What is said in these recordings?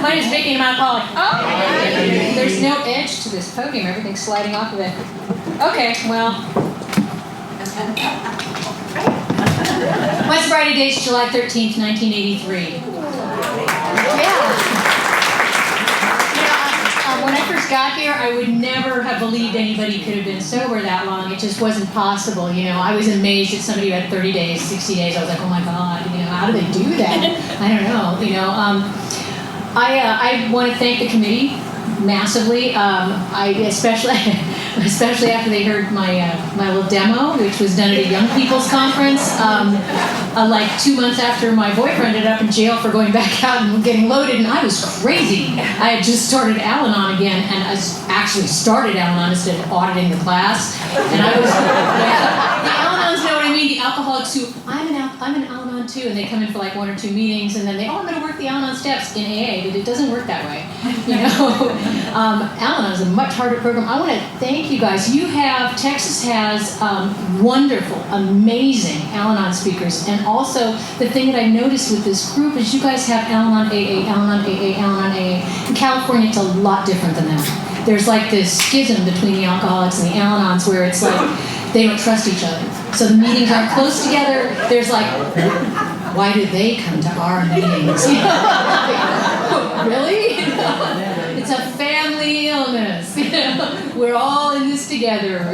My name is Vikki and I'm alcoholic. Oh! There's no edge to this podium. Everything's sliding off of it. Okay, well. My sobriety date is July 13th, 1983. When I first got here, I would never have believed anybody could have been sober that long. It just wasn't possible. I was amazed at somebody who had 30 days, 60 days. I was like, oh my God, how do they do that? I don't know. I want to thank the committee massively. Especially after they heard my little demo, which was done at a young people's conference, like 2 months after my boyfriend ended up in jail for going back out and getting loaded, and I was crazy. I had just started Al-Anon again, and I actually started Al-Anon instead of auditing the class. And I was, the Al-Anons know what I mean, the alcoholics who, I'm an Al-Anon too, and they come in for like 1 or 2 meetings, and then I'm going to work the Al-Anon steps in AA, but it doesn't work that way. Al-Anon is a much harder program. I want to thank you guys. Texas has wonderful, amazing Al-Anon speakers, and also the thing that I noticed with this group is you guys have Al-Anon AA, Al-Anon AA, Al-Anon AA. In California, it's a lot different than that. There's like this schism between the alcoholics and the Al-Anons where it's like they don't trust each other. So the meetings aren't close together. There's like, why do they come to our meetings? Really? It's a family illness. We're all in this together.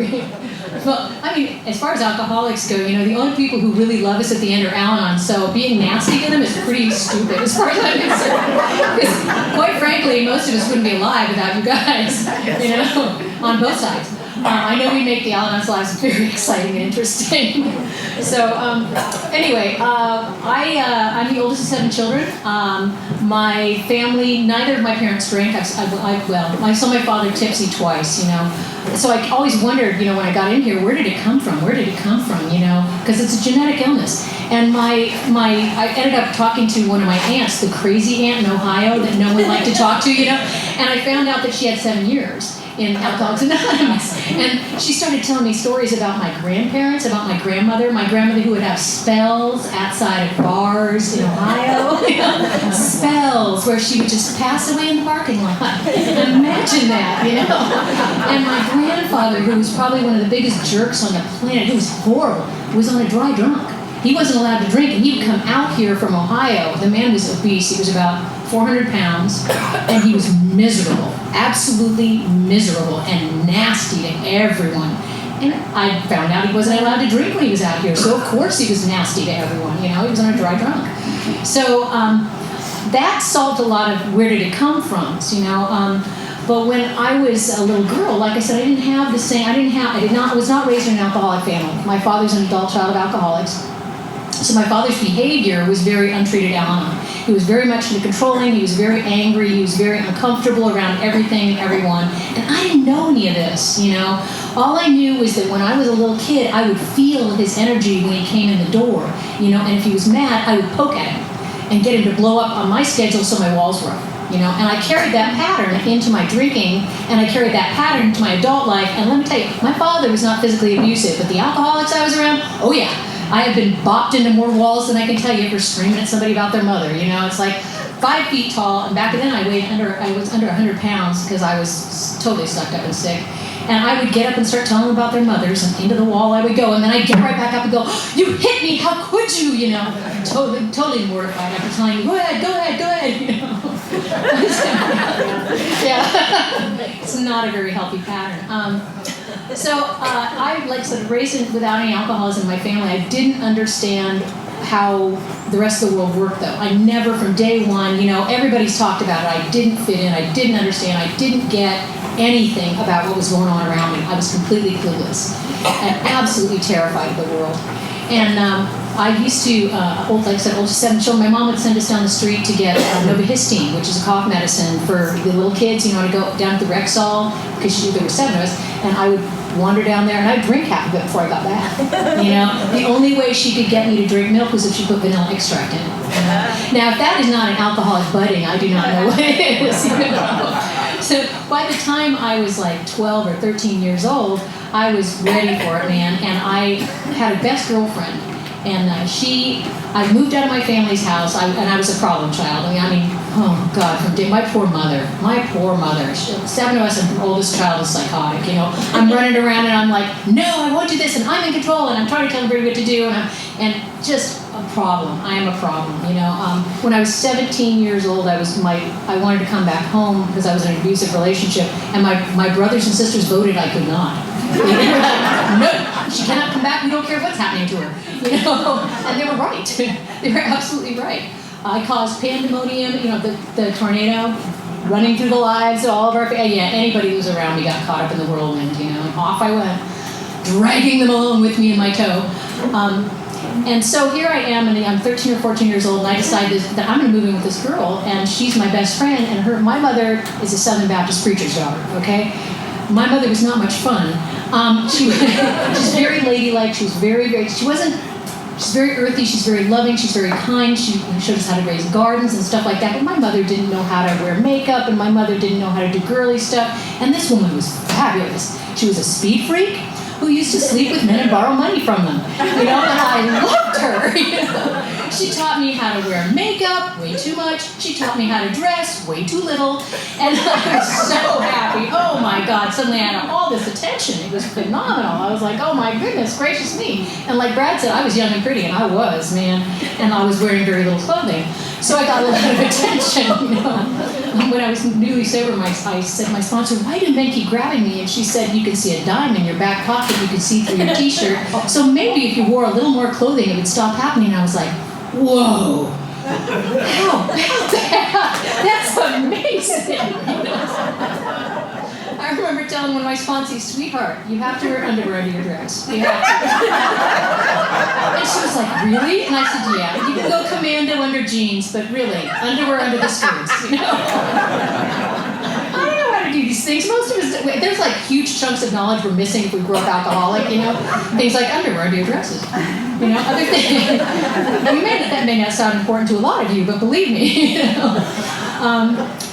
Well, as far as alcoholics go, the only people who really love us at the end are Al-Anon, so being nasty to them is pretty stupid as far as I'm concerned. Because, quite frankly, most of us wouldn't be alive without you guys, on both sides. I know we make the Al-Anon's lives very exciting and interesting. So, anyway, I'm the oldest of 7 children. My family, neither of my parents drank. I saw my father tipsy twice, So I always wondered, when I got in here, where did it come from? Because it's a genetic illness. And I ended up talking to one of my aunts, the crazy aunt in Ohio that no one liked to talk to, and I found out that she had 7 years in Alcoholics Anonymous. And she started telling me stories about my grandparents, about my grandmother who would have spells outside of bars in Ohio. Spells where she would just pass away in the parking lot. Imagine that, And my grandfather, who was probably one of the biggest jerks on the planet, who was horrible, was on a dry drunk. He wasn't allowed to drink, and he would come out here from Ohio. The man was obese. He was about 400 pounds, and he was miserable, absolutely miserable, and nasty to everyone. And I found out he wasn't allowed to drink when he was out here, so of course he was nasty to everyone. He was on a dry drunk. So that solved a lot of where did it come from, But when I was a little girl, like I said, I was not raised in an alcoholic family. My father's an adult child of alcoholics. So my father's behavior was very untreated Al-Anon. He was very much into controlling, he was very angry, he was very uncomfortable around everything and everyone. And I didn't know any of this, All I knew was that when I was a little kid, I would feel his energy when he came in the door, and if he was mad, I would poke at him and get him to blow up on my schedule so my walls were up. And I carried that pattern into my drinking, and I carried that pattern into my adult life. And let me tell you, my father was not physically abusive, but the alcoholics I was around, oh yeah. I have been bopped into more walls than I can tell you for screaming at somebody about their mother. It's like 5 feet tall, and back then I was under 100 pounds because I was totally sucked up and sick. And I would get up and start telling them about their mothers, and into the wall I would go, and then I'd get right back up and go, "You hit me! How could you?" Totally mortified after telling me, "Go ahead." Yeah, it's not a very healthy pattern. Like I said, raised without any alcoholism in my family, I didn't understand how the rest of the world worked, though. I never, from day one, everybody's talked about it. I didn't fit in. I didn't understand. I didn't get anything about what was going on around me. I was completely clueless and absolutely terrified of the world. And I used to, like I said, oldest 7 children. My mom would send us down the street to get Novahistine, which is a cough medicine for the little kids. To go down to the rec stall because there were 7 of us, and I would wander down there and I'd drink half of it before I got back. The only way she could get me to drink milk was if she put vanilla extract in it. Now, if that is not an alcoholic budding, I do not know what it is. So by the time I was like 12 or 13 years old, I was ready for it, man. And I had a best girlfriend. And I moved out of my family's house, and I was a problem child. Oh God, my poor mother. 7 of us, and her oldest child is psychotic, you know. I'm running around and I'm like, no, I won't do this, and I'm in control, and I'm trying to tell everybody what to do, and just a problem. I am a problem, you know. When I was 17 years old, I wanted to come back home because I was in an abusive relationship, and my brothers and sisters voted I could not. They were like, no, she cannot come back. We don't care what's happening to her, you know. And they were right. They were absolutely right. I caused pandemonium, you know, the tornado running through the lives of all of our, anybody who was around me got caught up in the whirlwind, you know, and off I went, dragging them along with me in my tow. And so here I am, and I'm 13 or 14 years old, and I decided that I'm going to move in with this girl, and she's my best friend, and my mother is a Southern Baptist preacher's daughter, okay? My mother was not much fun. She's very ladylike, she's very, she's very earthy, she's very loving, she's very kind, she showed us how to raise gardens and stuff like that, but my mother didn't know how to wear makeup, and my mother didn't know how to do girly stuff, and this woman was fabulous. She was a speed freak who used to sleep with men and borrow money from them, you know, and I loved her, you know. She taught me how to wear makeup, way too much. She taught me how to dress, way too little. And I was so happy. Oh my God, suddenly I had all this attention. It was phenomenal. I was like, oh my goodness, gracious me. And like Brad said, I was young and pretty, and I was, man. And I was wearing very little clothing. So I got a lot of attention, you know. When I was newly sober, I said to my sponsor, why do men keep grabbing me? And she said, you can see a dime in your back pocket, you can see through your t-shirt. So maybe if you wore a little more clothing, it would stop happening. And I was like, whoa, how about that? That's amazing. I remember telling one of my sponsees, sweetheart, you have to wear underwear under your dress. You have to. And she was like, really? And I said, yeah, you can go commando under jeans, but really, underwear under the skirts, you know? I don't know how to do these things. Most of us, there's like huge chunks of knowledge we're missing if we grew up alcoholic, you know? Things like underwear under your dresses. You know, other things. That may not sound important to a lot of you, but believe me, you know.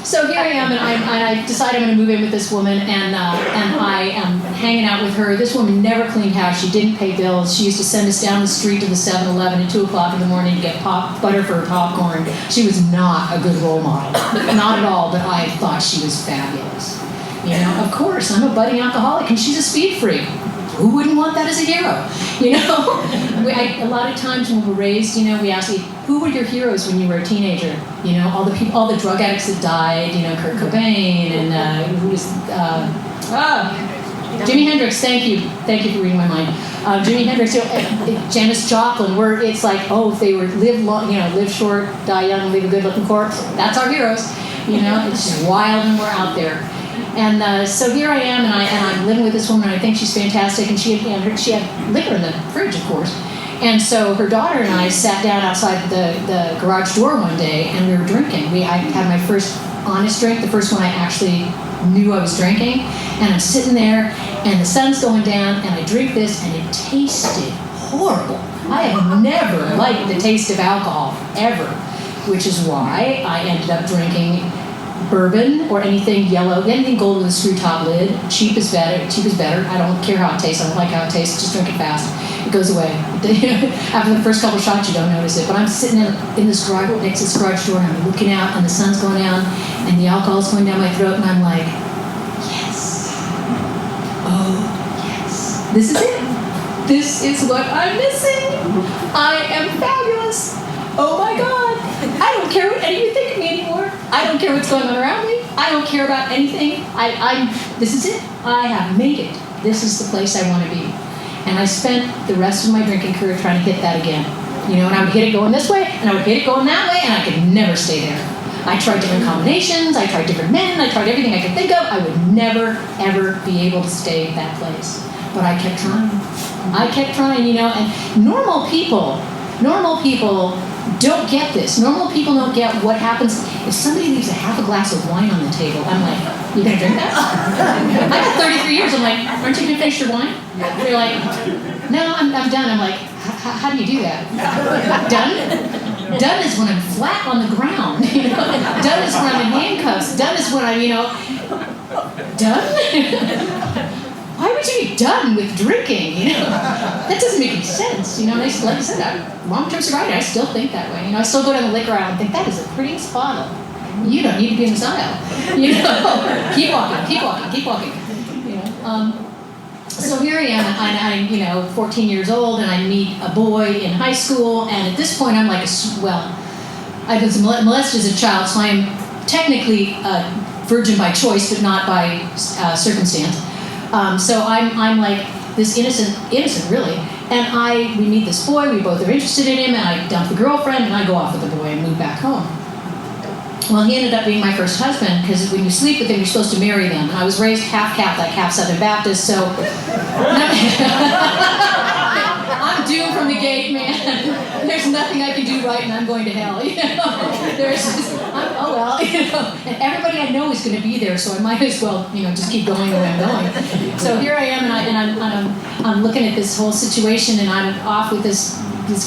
So here I am, and I decide I'm going to move in with this woman, and I am hanging out with her. This woman never cleaned house. She didn't pay bills. She used to send us down the street to the 7-Eleven at 2 o'clock in the morning to get butter for her popcorn. She was not a good role model. Not at all, but I thought she was fabulous. You know, of course, I'm a budding alcoholic, and she's a speed freak. Who wouldn't want that as a hero? You know, a lot of times when we're raised, you know, we ask, who were your heroes when you were a teenager? You know, all the drug addicts that died. You know, Kurt Cobain and who was Jimi Hendrix. Thank you for reading my mind. Jimi Hendrix, you know, Janis Joplin. Where it's like, oh, if they were live long, you know, live short, die young, leave a good-looking corpse. That's our heroes. You know, it's just wild when we're out there. And so here I am, and I'm living with this woman, and I think she's fantastic, and she had liquor in the fridge, of course. And so her daughter and I sat down outside the garage door one day, and we were drinking. I had my first honest drink, the first one I actually knew I was drinking, and I'm sitting there, and the sun's going down, and I drink this, and it tasted horrible. I have never liked the taste of alcohol, ever, which is why I ended up drinking bourbon or anything yellow, anything gold with a screw top lid. Cheap is better. I don't care how it tastes. I don't like how it tastes. Just drink it fast. It goes away. After the first couple of shots, you don't notice it. But I'm sitting in this garage, next to this garage door, and I'm looking out, and the sun's going down, and the alcohol's going down my throat, and I'm like, yes. Oh, yes. This is it. This is what I'm missing. I am fabulous. Oh my God. I don't care what any of you think of me anymore. I don't care what's going on around me. I don't care about anything. This is it. I have made it. This is the place I want to be. And I spent the rest of my drinking career trying to hit that again. You know, and I would hit it going this way, and I would hit it going that way, and I could never stay there. I tried different combinations. I tried different men. I tried everything I could think of. I would never, ever be able to stay at that place. But I kept trying. You know, and normal people don't get this. Normal people don't get what happens if somebody leaves a half a glass of wine on the table. I'm like, you gonna drink that? I got 33 years. I'm like, aren't you gonna finish your wine? They're like, no, I'm done. I'm like, how do you do that? Done? Done is when I'm flat on the ground. You know? Done is when I'm in handcuffs. Done is when I'm, you know, done? Why would you be done with drinking? You know, that doesn't make any sense. You know, like I said, long-term sobriety, I still think that way. You know, I still go down the liquor aisle and think that is the prettiest bottle. you don't need to be in this aisle. Keep walking, keep walking, keep walking. So here I am, and I'm 14 years old, and I meet a boy in high school, and at this point I'm like, I've been molested as a child, so I'm technically a virgin by choice, but not by circumstance. So I'm like this innocent really. And we meet this boy, we both are interested in him, and I dump the girlfriend, and I go off with the boy and move back home. Well, he ended up being my first husband, because when you sleep with them, you're supposed to marry them. And I was raised half Catholic, half Southern Baptist, so I'm doomed from the gate, man. There's nothing I can do right, and I'm going to hell. There's just, and everybody I know is going to be there, so I might as well, just keep going the way I'm going. So here I am, and I'm looking at this whole situation, and I'm off with this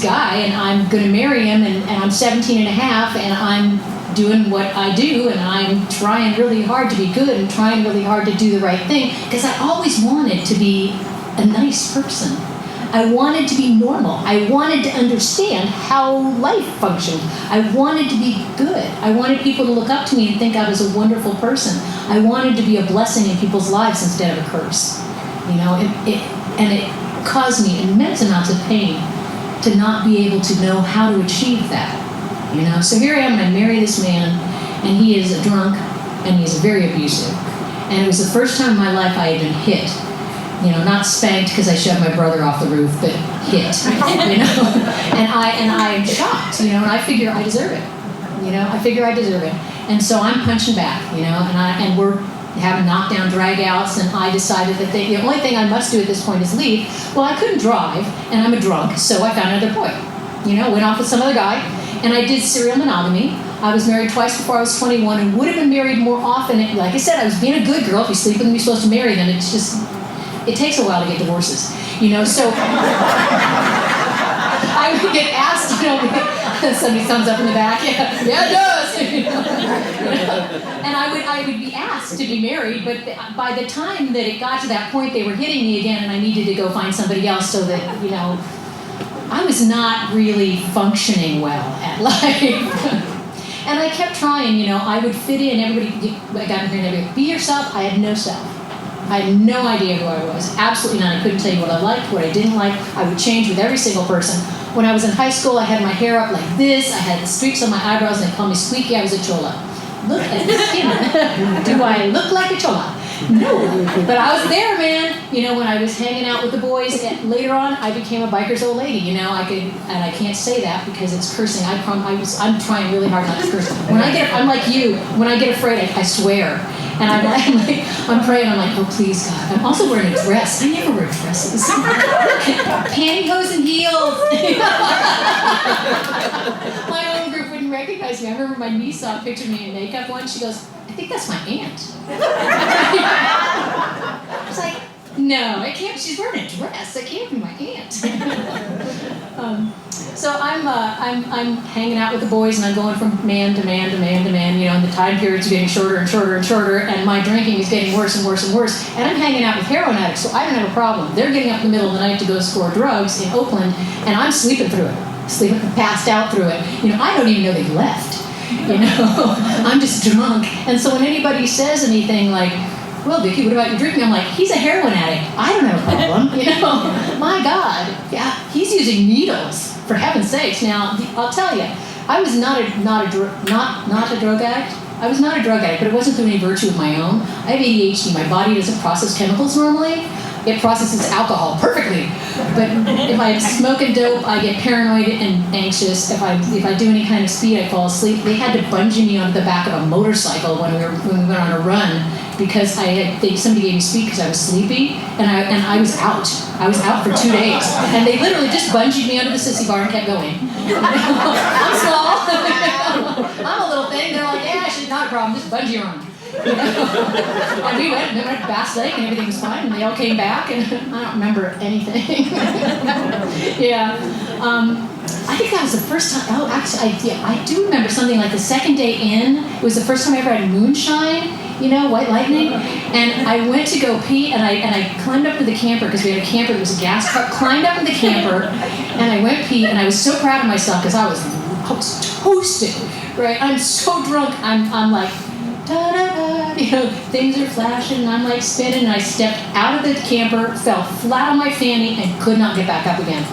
guy, and I'm going to marry him, and I'm 17 and a half, and I'm doing what I do, and I'm trying really hard to be good and trying really hard to do the right thing, because I always wanted to be a nice person. I wanted to be normal. I wanted to understand how life functioned. I wanted to be good. I wanted people to look up to me and think I was a wonderful person. I wanted to be a blessing in people's lives instead of a curse. And it caused me immense amounts of pain to not be able to know how to achieve that. So here I am, and I marry this man, and he is a drunk, and he's very abusive. And it was the first time in my life I had been hit. Not spanked because I shoved my brother off the roof, but hit. And I am shocked. And I figure I deserve it. I figure I deserve it. And so I'm punching back. And we're having knockdown drag-outs, and I decided that the only thing I must do at this point is leave. Well, I couldn't drive, and I'm a drunk, so I found another boy. Went off with some other guy. And I did serial monogamy. I was married twice before I was 21 and would have been married more often. Like I said, I was being a good girl. If you sleep with them, you're supposed to marry them. It takes a while to get divorces. So I would get asked, somebody thumbs up in the back. Yeah, it does. And I would be asked to be married, but by the time that it got to that point, they were hitting me again, and I needed to go find somebody else so that, I was not really functioning well at life. And I kept trying, I would fit in, I got in here and everybody, be yourself. I had no self. I had no idea who I was, absolutely none. I couldn't tell you what I liked, what I didn't like. I would change with every single person. When I was in high school, I had my hair up like this, I had streaks on my eyebrows, and they called me Squeaky. I was a chola. Look at this skin. Do I look like a chola? No, but I was there, man. When I was hanging out with the boys, later on, I became a biker's old lady. And I can't say that because it's cursing. I'm trying really hard not to curse. I'm like you. When I get afraid, I swear. And I'm praying. I'm like, oh please God. I'm also wearing a dress. I never wear dresses. Pantyhose and heels. My own group wouldn't recognize me. I remember my niece saw a picture of me in makeup once. She goes, I think that's my aunt. I was like, no, it can't. She's wearing a dress. It can't be my aunt. So I'm hanging out with the boys, and I'm going from man to man to man to man. And the time periods are getting shorter and shorter and shorter, and my drinking is getting worse and worse and worse. And I'm hanging out with heroin addicts, so I don't have a problem. They're getting up in the middle of the night to go score drugs in Oakland, and I'm sleeping through it, passed out through it. I don't even know they've left. I'm just drunk. And so when anybody says anything like, well, Vikki, what about your drinking? I'm like, he's a heroin addict. I don't have a problem. My God. Yeah, he's using needles, for heaven's sakes. Now, I'll tell you, I was not a drug addict. I was not a drug addict, but it wasn't through any virtue of my own. I have ADHD. My body doesn't process chemicals normally. It processes alcohol perfectly. But if I smoke a dope, I get paranoid and anxious. If I do any kind of speed, I fall asleep. They had to bungee me onto the back of a motorcycle when we went on a run because somebody gave me speed because I was sleepy, and I was out. I was out for 2 days, and they literally just bungeed me under the sissy bar and kept going. I'm small. I'm a little thing. They're like, yeah, she's not a problem. Just bungee around. And we went to Bass Lake, and everything was fine, and they all came back, and I don't remember anything. Yeah. I think that was the first time. Oh, actually, I do remember something like the second day in. It was the first time I ever had moonshine, white lightning. And I went to go pee, and I climbed up to the camper because we had a camper that was a gas truck. Climbed up in the camper, and I went pee, and I was so proud of myself because I was toasted. right? I'm so drunk, I'm like, da-da-da, things are flashing, and I'm like spinning, and I stepped out of the camper, fell flat on my fanny, and could not get back up again.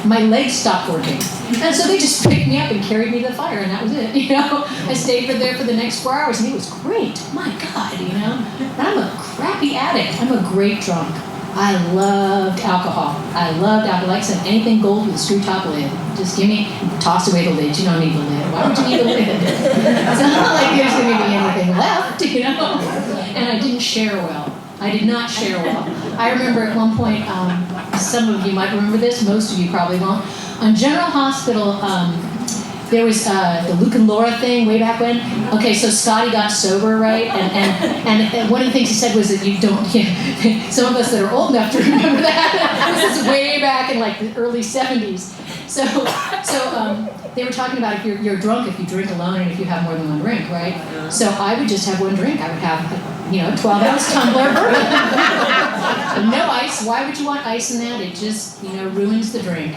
My legs stopped working. And so they just picked me up and carried me to the fire, and that was it, I stayed there for the next 4 hours, and it was great. My God, And I'm a crappy addict. I'm a great drunk. I loved alcohol. I loved alcohol. Like I said, anything gold with a screw top lid. Just toss away the lid. You don't need the lid. Why would you need the lid? It's not like there's going to be anything left, And I didn't share well. I did not share well. I remember at one point, some of you might remember this, most of you probably won't. On General Hospital, there was the Luke and Laura thing way back when. Okay, so Scotty got sober, right? And one of the things he said was that you don't, some of us that are old enough to remember that, this is way back in like the early 70s. So they were talking about if you're drunk if you drink alone and if you have more than one drink, right? So I would just have one drink. I would have, 12-ounce tumbler bourbon. No ice. Why would you want ice in that? It just, ruins the drink.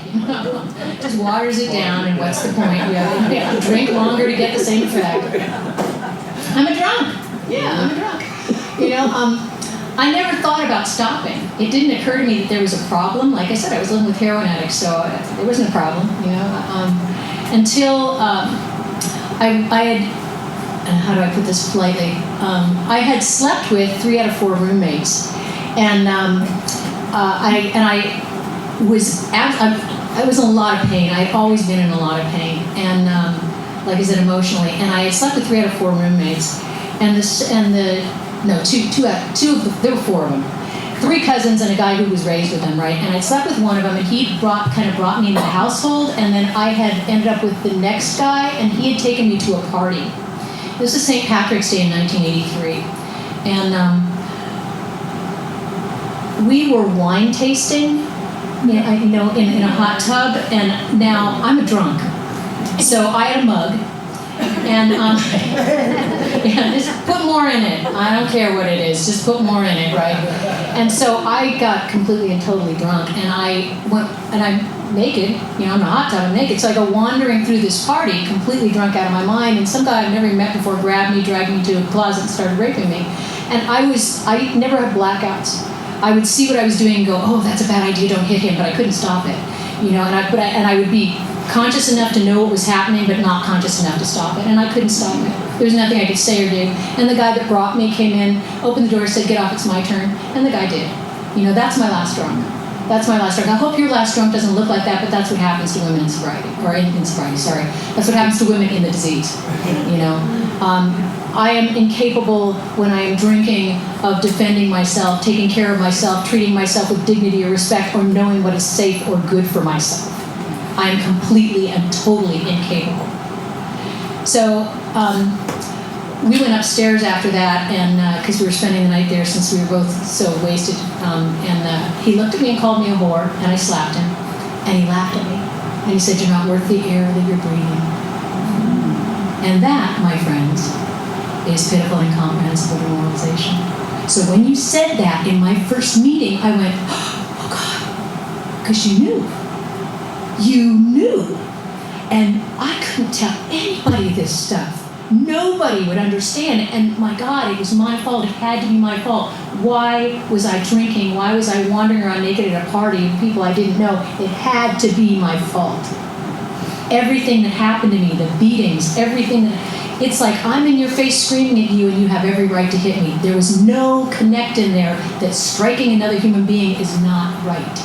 Just waters it down, and what's the point? You have to drink longer to get the same effect. I'm a drunk. Yeah, I'm a drunk. I never thought about stopping. It didn't occur to me that there was a problem. Like I said, I was living with heroin addicts, so there wasn't a problem, until I had, how do I put this politely? I had slept with 3 out of 4 roommates, and I was in a lot of pain. I'd always been in a lot of pain, and like I said, emotionally. And I had slept with 3 out of 4 roommates, there were 4 of them. 3 cousins and a guy who was raised with them, right? And I slept with one of them, and he brought me into the household, and then I had ended up with the next guy, and he had taken me to a party. This was St. Patrick's Day in 1983, and we were wine tasting, in a hot tub, and now I'm a drunk, so I had a mug. And just put more in it. I don't care what it is. Just put more in it, right? And so I got completely and totally drunk, and I'm naked. I'm in a hot tub. I'm naked. So I go wandering through this party, completely drunk out of my mind, and some guy I've never met before grabbed me, dragged me to a closet, and started raping me. And I never had blackouts. I would see what I was doing and go, oh, that's a bad idea. Don't hit him. But I couldn't stop it. And I would be conscious enough to know what was happening, but not conscious enough to stop it. And I couldn't stop it. There was nothing I could say or do. And the guy that brought me came in, opened the door, said, get off, it's my turn. And the guy did. That's my last drunk. That's my last drunk. I hope your last drunk doesn't look like that, but that's what happens to women in sobriety. Or in sobriety, sorry. That's what happens to women in the disease. I am incapable when I am drinking of defending myself, taking care of myself, treating myself with dignity or respect, or knowing what is safe or good for myself. I am completely and totally incapable. So we went upstairs after that, and because we were spending the night there since we were both so wasted. He looked at me and called me a whore, and I slapped him. And he laughed at me. And he said, you're not worth the air that you're breathing. And that, my friends, is pitiful and incomprehensible demoralization. So when you said that in my first meeting, I went, oh God, because you knew. You knew. And I couldn't tell anybody this stuff. Nobody would understand. And my God, it was my fault. It had to be my fault. Why was I drinking? Why was I wandering around naked at a party with people I didn't know? It had to be my fault. Everything that happened to me, the beatings, everything it's like I'm in your face screaming at you and you have every right to hit me. There was no connect in there that striking another human being is not right.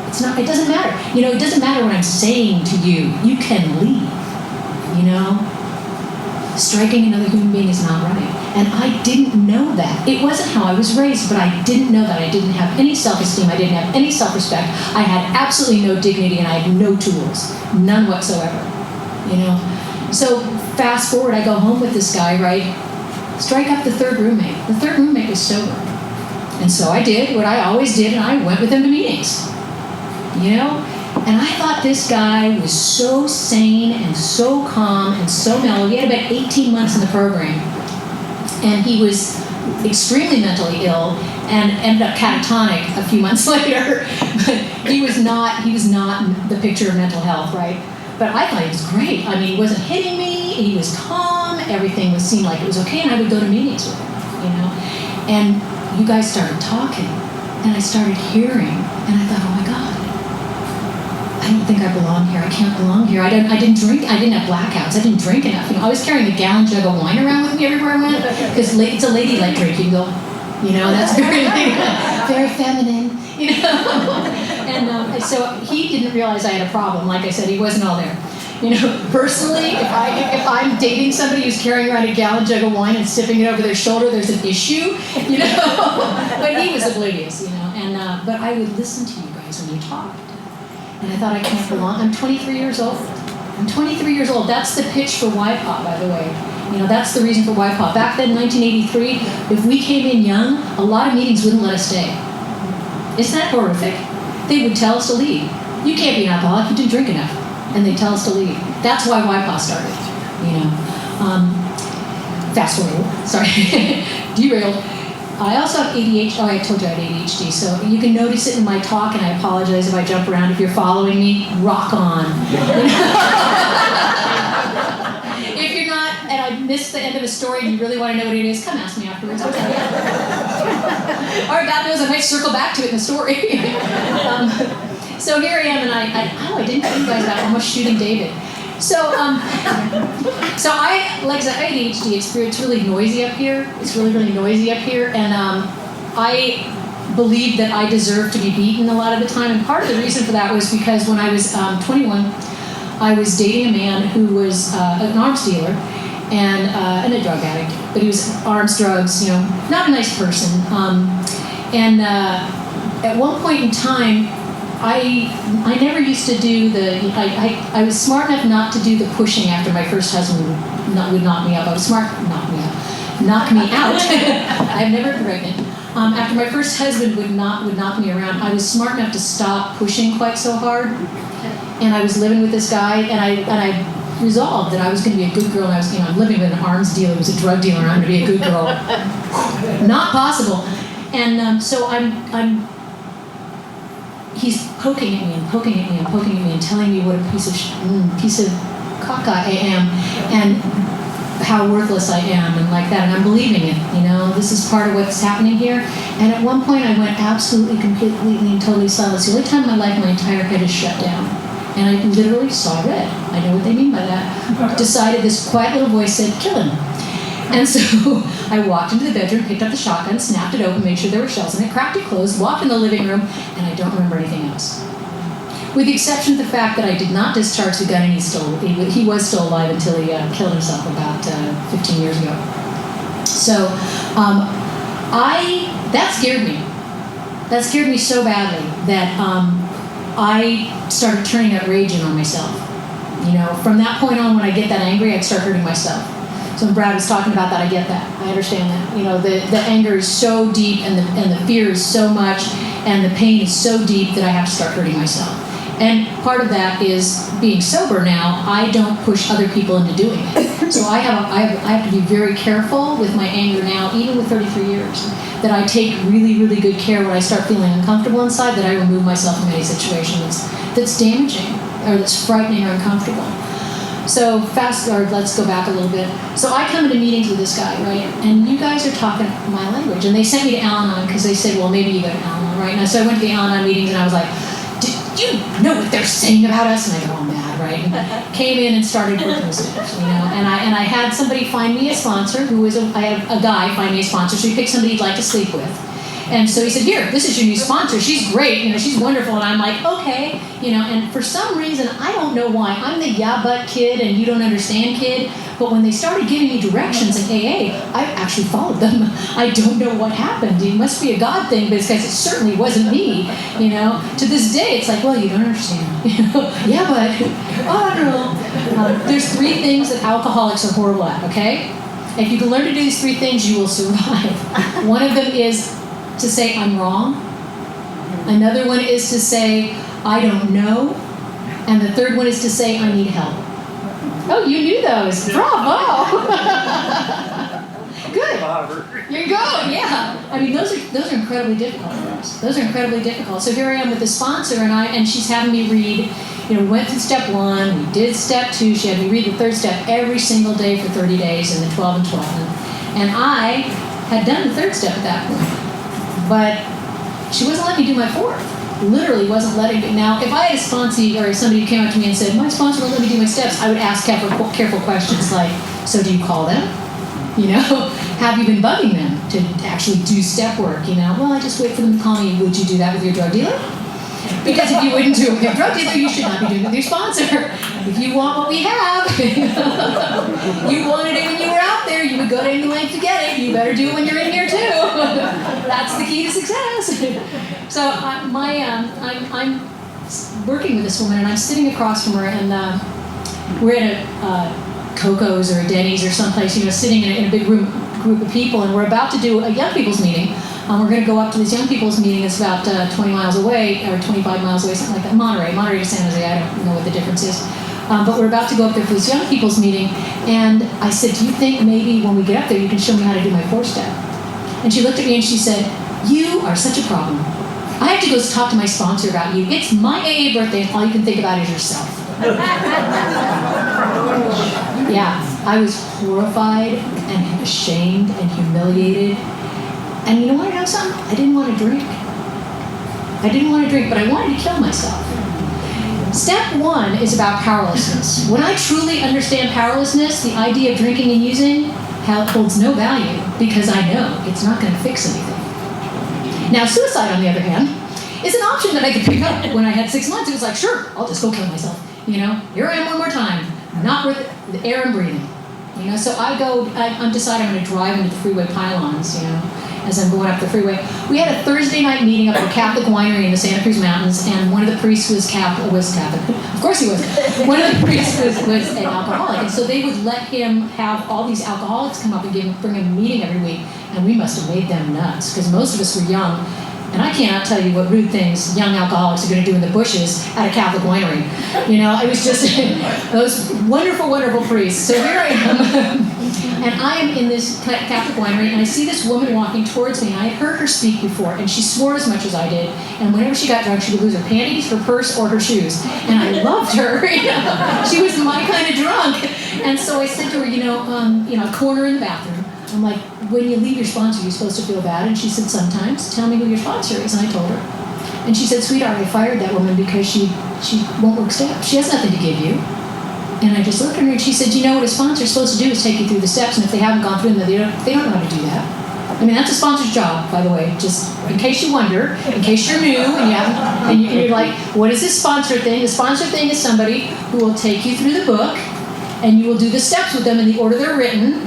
It's not, it doesn't matter. It doesn't matter what I'm saying to you. You can leave, Striking another human being is not right. And I didn't know that. It wasn't how I was raised, but I didn't know that. I didn't have any self-esteem. I didn't have any self-respect. I had absolutely no dignity, and I had no tools. None whatsoever, So fast forward, I go home with this guy, right? Strike up the 3rd roommate. The 3rd roommate was sober. And so I did what I always did, and I went with him to meetings. And I thought this guy was so sane and so calm and so mellow. He had about 18 months in the program. And he was extremely mentally ill and ended up catatonic a few months later. But he was not the picture of mental health, right? But I thought he was great. I mean, he wasn't hitting me. he was calm, everything seemed like it was okay, and I would go to meetings with him, And you guys started talking, and I started hearing, and I thought, oh my God, I don't think I belong here. I can't belong here. I didn't drink. I didn't have blackouts. I didn't drink enough. I was carrying a gallon jug of wine around with me everywhere I went because it's a ladylike drink. You can go, that's very feminine, And so he didn't realize I had a problem. Like I said, he wasn't all there. Personally, if I'm dating somebody who's carrying around a gallon jug of wine and sipping it over their shoulder, there's an issue, But he was oblivious, but I would listen to you guys when you talked. And I thought, I can't belong. I'm 23 years old. That's the pitch for YPOP, by the way. That's the reason for YPOP. Back then, 1983, if we came in young, a lot of meetings wouldn't let us stay. Isn't that horrific? They would tell us to leave. You can't be an alcoholic, you didn't drink enough. And they'd tell us to leave. That's why YPOP started, Fast forward, sorry, derailed. I also have ADHD. Oh, I told you I had ADHD. So you can notice it in my talk, and I apologize if I jump around. If you're following me, rock on. If you're not, and I missed the end of a story and you really want to know what it is, come ask me afterwards. Or God knows I might circle back to it in the story. So here I am, and I didn't tell you guys about almost shooting David. So I have ADHD. It's really noisy up here. It's really, really noisy up here. And I believed that I deserved to be beaten a lot of the time. And part of the reason for that was because when I was 21, I was dating a man who was an arms dealer and a drug addict. But he was arms, drugs, not a nice person. At one point in time, I never used to do I was smart enough not to do the pushing after my first husband would knock me up. I was smart, knock me out. I've never been pregnant. After my first husband would knock me around, I was smart enough to stop pushing quite so hard. And I was living with this guy, and I resolved that I was going to be a good girl. And I was, I'm living with an arms dealer who's a drug dealer, and I'm going to be a good girl. Not possible. And so he's poking at me and poking at me and poking at me and telling me what a piece of caca I am and how worthless I am and like that, and I'm believing it. This is part of what's happening here. And at one point I went absolutely, completely, and totally silent. It's the only time in my life my entire head is shut down. And I literally saw red. I know what they mean by that. Decided this quiet little voice said, kill him. And so I walked into the bedroom, picked up the shotgun, snapped it open, made sure there were shells in it, cracked it closed, walked in the living room, and I don't remember anything else. With the exception of the fact that I did not discharge the gun, and he was still alive until he killed himself about 15 years ago. So that scared me. That scared me so badly that I started turning up raging on myself. From that point on, when I get that angry, I'd start hurting myself. So when Brad was talking about that, I get that. I understand that. The anger is so deep, and the fear is so much, and the pain is so deep that I have to start hurting myself. And part of that is being sober now. I don't push other people into doing it. So I have to be very careful with my anger now, even with 33 years, that I take really, really good care when I start feeling uncomfortable inside, that I remove myself from any situation that's damaging or that's frightening or uncomfortable. So let's go back a little bit. So I come into meetings with this guy, right? And you guys are talking my language. And they sent me to Al-Anon because they said, well, maybe you go to Al-Anon, right? And so I went to the Al-Anon meetings and I was like, do you know what they're saying about us? And I go, oh, mad, right? And came in and started working with students, And I had somebody find me a sponsor I had a guy find me a sponsor, so he picked somebody he'd like to sleep with. And so he said, here, this is your new sponsor. She's great, she's wonderful. And I'm like, okay, and for some reason, I don't know why. I'm the yeah, but kid and you don't understand kid. But when they started giving me directions in AA, I actually followed them. I don't know what happened. It must be a God thing, because it certainly wasn't me, To this day, it's like, well, you don't understand. Yeah, but, oh, no. There's 3 things that alcoholics are horrible at, okay? If you can learn to do these 3 things, you will survive. One of them is to say I'm wrong. Another one is to say I don't know. And the third one is to say I need help. Oh, you knew those. Bravo. Good. You go. Yeah. I mean, those are incredibly difficult for us. Those are incredibly difficult. So here I am with the sponsor, and she's having me read we went through step 1, we did step 2. She had me read the third step every single day for 30 days in the 12 and 12. And I had done the third step at that point. But she wasn't letting me do my fourth. Literally wasn't letting me. Now, if I had a sponsee or somebody who came up to me and said, my sponsor won't let me do my steps, I would ask careful questions like, so do you call them? Have you been bugging them to actually do step work? Well, I just wait for them to call me. Would you do that with your drug dealer? Because if you wouldn't do it with your drug dealer, you should not be doing it with your sponsor. If you want what we have, you wanted it when you were out there, you would go to any length to get it. You better do it when you're in here too. That's the key to success. So I'm working with this woman, and I'm sitting across from her, and we're at a Coco's or a Denny's or someplace, sitting in a big group of people, and we're about to do a young people's meeting. We're going to go up to this young people's meeting that's about 20 miles away, or 25 miles away, something like that. Monterey to San Jose, I don't know what the difference is. But we're about to go up there for this young people's meeting, and I said, do you think maybe when we get up there you can show me how to do my 4-step? And she looked at me and she said, you are such a problem. I have to go talk to my sponsor about you. It's my AA birthday, and all you can think about is yourself. Yeah, I was horrified and ashamed and humiliated. And you know what? I know something? I didn't want to drink. But I wanted to kill myself. Step 1 is about powerlessness. When I truly understand powerlessness, the idea of drinking and using holds no value, because I know it's not going to fix anything. Now, suicide, on the other hand, is an option that I could pick up when I had 6 months. It was like, sure, I'll just go kill myself. Here I am one more time, not worth the air I'm breathing. So I'm deciding I'm going to drive into the freeway pylons, as I'm going up the freeway. We had a Thursday night meeting up at a Catholic winery in the Santa Cruz Mountains, and one of the priests was Catholic. Of course he was. One of the priests was an alcoholic, and so they would let him have all these alcoholics come up and bring him a meeting every week, and we must have made them nuts, because most of us were young, and I cannot tell you what rude things young alcoholics are going to do in the bushes at a Catholic winery. It was just those wonderful, wonderful priests. So here I am. And I am in this Catholic winery, and I see this woman walking towards me, and I had heard her speak before, and she swore as much as I did. And whenever she got drunk, she would lose her panties, her purse, or her shoes. And I loved her. She was my kind of drunk. And so I said to her, a corner in the bathroom, I'm like, when you leave your sponsor, you're supposed to feel bad? And she said, sometimes. Tell me who your sponsor is. And I told her. And she said, sweetheart, I fired that woman because she won't work steps. She has nothing to give you. And I just looked at her, and she said, what a sponsor's supposed to do is take you through the steps, and if they haven't gone through them, they don't know how to do that. That's a sponsor's job, by the way, just in case you wonder, in case you're new, and you're like, what is this sponsor thing? The sponsor thing is somebody who will take you through the book, and you will do the steps with them in the order they're written,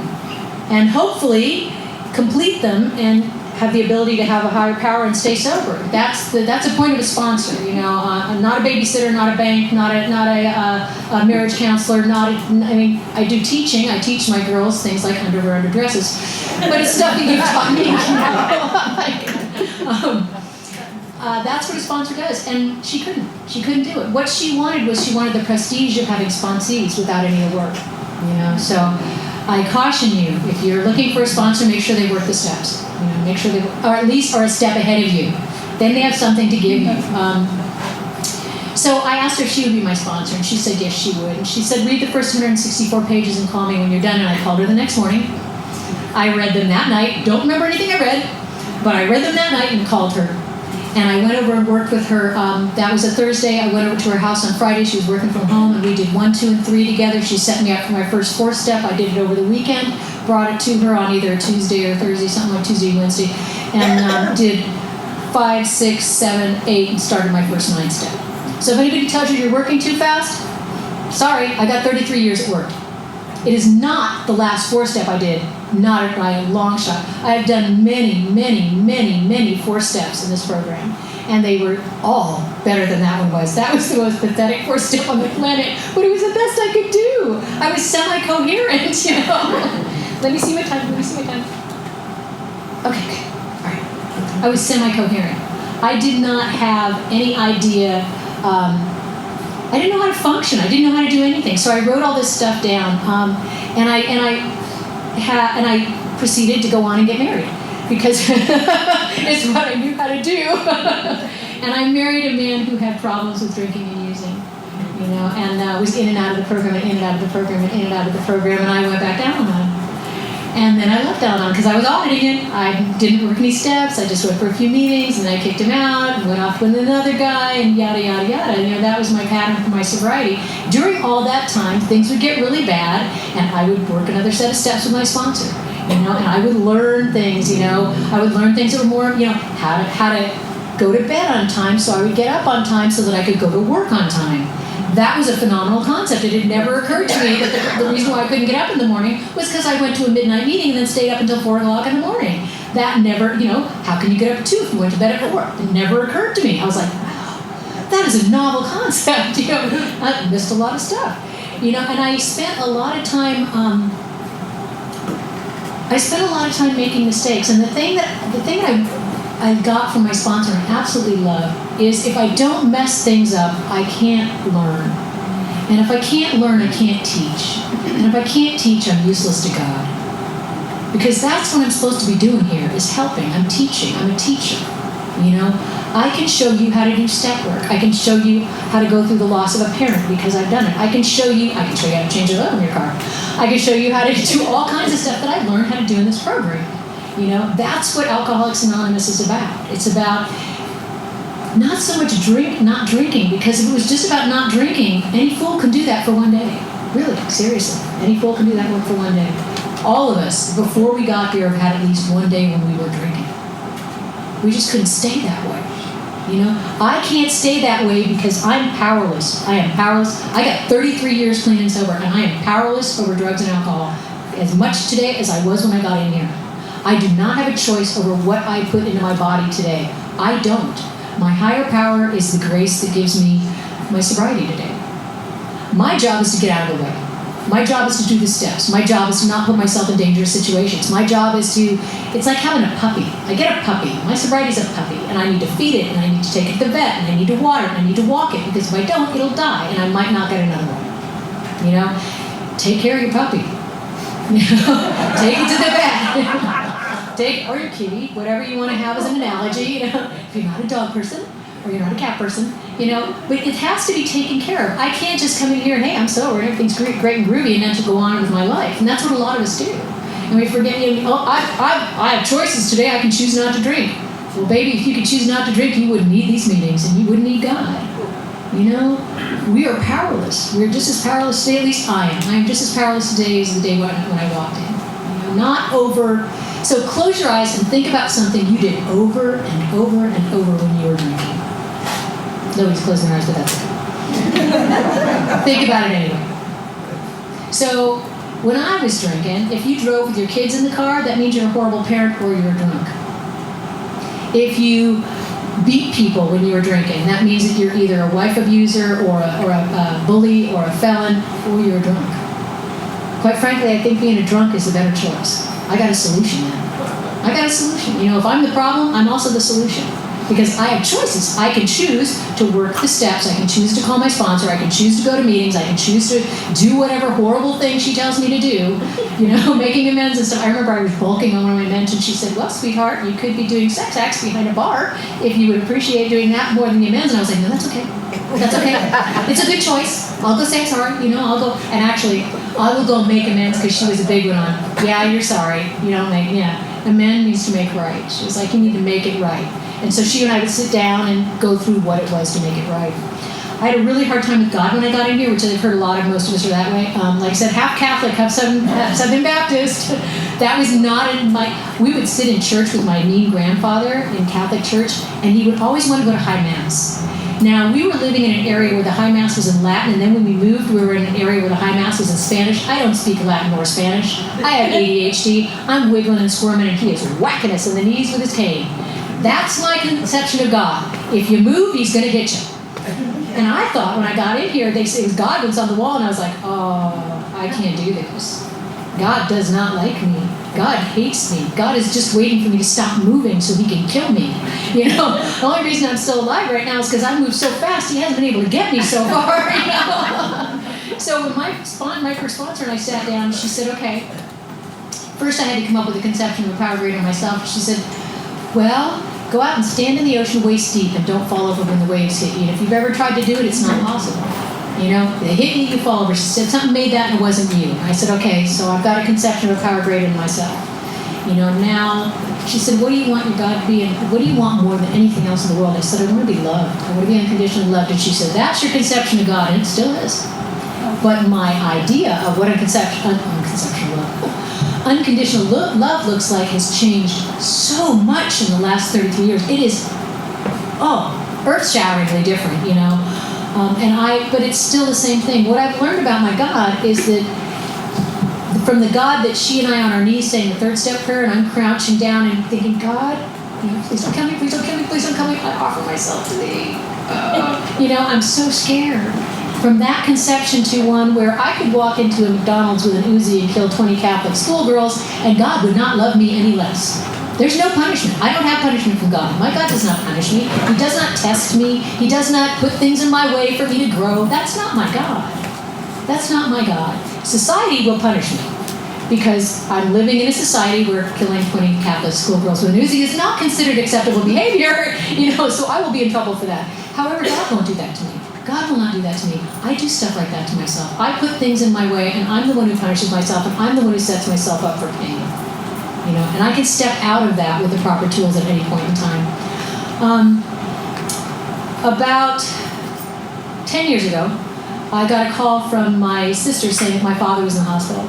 and hopefully complete them and have the ability to have a higher power and stay sober. That's a point of a sponsor. I'm not a babysitter, not a bank, not a marriage counselor. I do teaching. I teach my girls things like underwear under dresses, but it's stuff that you've taught me. That's what a sponsor does, and she couldn't do it. What she wanted the prestige of having sponsees without any of the work. So I caution you, if you're looking for a sponsor, make sure they work the steps. Make sure they, or at least are a step ahead of you. Then they have something to give you. So I asked her if she would be my sponsor, and she said yes, she would. And she said, read the first 164 pages and call me when you're done. And I called her the next morning. I read them that night. Don't remember anything I read, but I read them that night and called her. And I went over and worked with her. That was a Thursday. I went over to her house on Friday. She was working from home, and we did 1, 2, and 3 together. She set me up for my first 4th step. I did it over the weekend, brought it to her on either a Tuesday or Thursday, something like Tuesday, Wednesday, and did 5, 6, 7, 8, and started my first 9 step. So if anybody tells you you're working too fast, sorry, I got 33 years at work. It is not the last 4 step I did, not by a long shot. I have done many, many, many, many 4 steps in this program, and they were all better than that one was. That was the most pathetic 4 step on the planet, but it was the best I could do. I was semi-coherent, Let me see my time. Okay, all right. I was semi-coherent. I did not have any idea. I didn't know how to function. I didn't know how to do anything. So I wrote all this stuff down, and I proceeded to go on and get married because it's what I knew how to do. And I married a man who had problems with drinking and using. and was in and out of the program, and in and out of the program, and in and out of the program, and I went back to Al-Anon. And then I left Al-Anon because I was auditing it. I didn't work any steps. I just went for a few meetings, and I kicked him out, and went off with another guy, and yada, yada, yada. That was my pattern for my sobriety. During all that time, things would get really bad, and I would work another set of steps with my sponsor. And I would learn things, I would learn things that were more, how to go to bed on time so I would get up on time so that I could go to work on time. That was a phenomenal concept. It had never occurred to me that the reason why I couldn't get up in the morning was because I went to a midnight meeting and then stayed up until 4 o'clock in the morning. That never, how can you get up at 2 if you went to bed at 4? It never occurred to me. I was like, wow, that is a novel concept. I missed a lot of stuff. And I spent a lot of time making mistakes, and the thing that I got from my sponsor and absolutely love is if I don't mess things up, I can't learn. And if I can't learn, I can't teach. And if I can't teach, I'm useless to God. Because that's what I'm supposed to be doing here, is helping. I'm teaching. I'm a teacher. I can show you how to do step work. I can show you how to go through the loss of a parent because I've done it. I can show you how to change the oil in your car. I can show you how to do all kinds of stuff that I've learned how to do in this program. That's what Alcoholics Anonymous is about. It's about not so much not drinking, because if it was just about not drinking, any fool can do that for one day. Really, seriously. Any fool can do that work for one day. All of us, before we got here, have had at least one day when we were drinking. We just couldn't stay that way. I can't stay that way because I'm powerless. I am powerless. I got 33 years clean and sober, and I am powerless over drugs and alcohol as much today as I was when I got in here. I do not have a choice over what I put into my body today. I don't. My higher power is the grace that gives me my sobriety today. My job is to get out of the way. My job is to do the steps. My job is to not put myself in dangerous situations. My job is it's like having a puppy. I get a puppy. My sobriety is a puppy, and I need to feed it, and I need to take it to the vet, and I need to water it, and I need to walk it, because if I don't, it'll die, and I might not get another one. Take care of your puppy. Take it to the vet. Or your kitty, whatever you want to have as an analogy. If you're not a dog person, or you're not a cat person, but it has to be taken care of. I can't just come in here and, hey, I'm sober, and everything's great and groovy, and then to go on with my life. And that's what a lot of us do. And we forget, I have choices today. I can choose not to drink. Well, baby, if you could choose not to drink, you wouldn't need these meetings, and you wouldn't need God. We are powerless. We're just as powerless today, at least I am. I am just as powerless today as the day when I walked in. Not over. So close your eyes and think about something you did over and over and over when you were drinking. Nobody's closing their eyes, but that's okay. Think about it anyway. So when I was drinking, if you drove with your kids in the car, that means you're a horrible parent or you're drunk. If you beat people when you were drinking, that means that you're either a wife abuser or a bully or a felon, or you're drunk. Quite frankly, I think being a drunk is the better choice. I got a solution then. I got a solution. If I'm the problem, I'm also the solution. Because I have choices. I can choose to work the steps. I can choose to call my sponsor. I can choose to go to meetings. I can choose to do whatever horrible thing she tells me to do, making amends and stuff. I remember I was bulking on one of my meds, and she said, well, sweetheart, you could be doing sex acts behind a bar if you would appreciate doing that more than the amends. And I was like, no, that's okay. That's okay. It's a good choice. I'll go say sorry. I'll go. And actually, I will go make amends, because she was a big one on, yeah, you're sorry. Amend means to make right. She was like, you need to make it right. And so she and I would sit down and go through what it was to make it right. I had a really hard time with God when I got in here, which I've heard a lot of. Most of us are that way. Like I said, half Catholic, half Southern Baptist. That was not in my. We would sit in church with my mean grandfather in Catholic church, and he would always want to go to high mass. Now, we were living in an area where the high mass was in Latin, and then when we moved, we were in an area where the high mass was in Spanish. I don't speak Latin or Spanish. I have ADHD. I'm wiggling and squirming, and he is whacking us in the knees with his cane. That's my conception of God. If you move, he's going to hit you. And I thought when I got in here, they said God was on the wall, and I was like, oh, I can't do this. God does not like me. God hates me. God is just waiting for me to stop moving so he can kill me. The only reason I'm still alive right now is because I moved so fast, he hasn't been able to get me so far. So when my first sponsor and I sat down, she said, okay, first I had to come up with a conception of a power greater than myself. She said, well, go out and stand in the ocean waist deep and don't fall over when the waves hit you. And if you've ever tried to do it, it's not possible. You know, they hit you, you fall over. She said, something made that and it wasn't you. And I said, okay, so I've got a conception of a power greater than myself. You know, now, she said, what do you want your God to be, and what do you want more than anything else in the world? I said, I want to be loved. I want to be unconditionally loved. And she said, that's your conception of God, and it still is. But my idea of what unconditional love looks like has changed so much in the last 33 years. It is, earth-shatteringly different, you know. But it's still the same thing. What I've learned about my God is that from the God that she and I on our knees saying the third step prayer, and I'm crouching down and thinking, God, you know, please don't kill me, please don't kill me, please don't kill me. I offer myself to thee. You know, I'm so scared. From that conception to one where I could walk into a McDonald's with an Uzi and kill 20 Catholic schoolgirls, and God would not love me any less. There's no punishment. I don't have punishment from God. My God does not punish me. He does not test me. He does not put things in my way for me to grow. That's not my God. That's not my God. Society will punish me because I'm living in a society where killing 20 Catholic schoolgirls with an Uzi is not considered acceptable behavior, you know, so I will be in trouble for that. However, God won't do that to me. God will not do that to me. I do stuff like that to myself. I put things in my way, and I'm the one who punishes myself, and I'm the one who sets myself up for pain. You know, and I can step out of that with the proper tools at any point in time. About 10 years ago, I got a call from my sister saying that my father was in the hospital.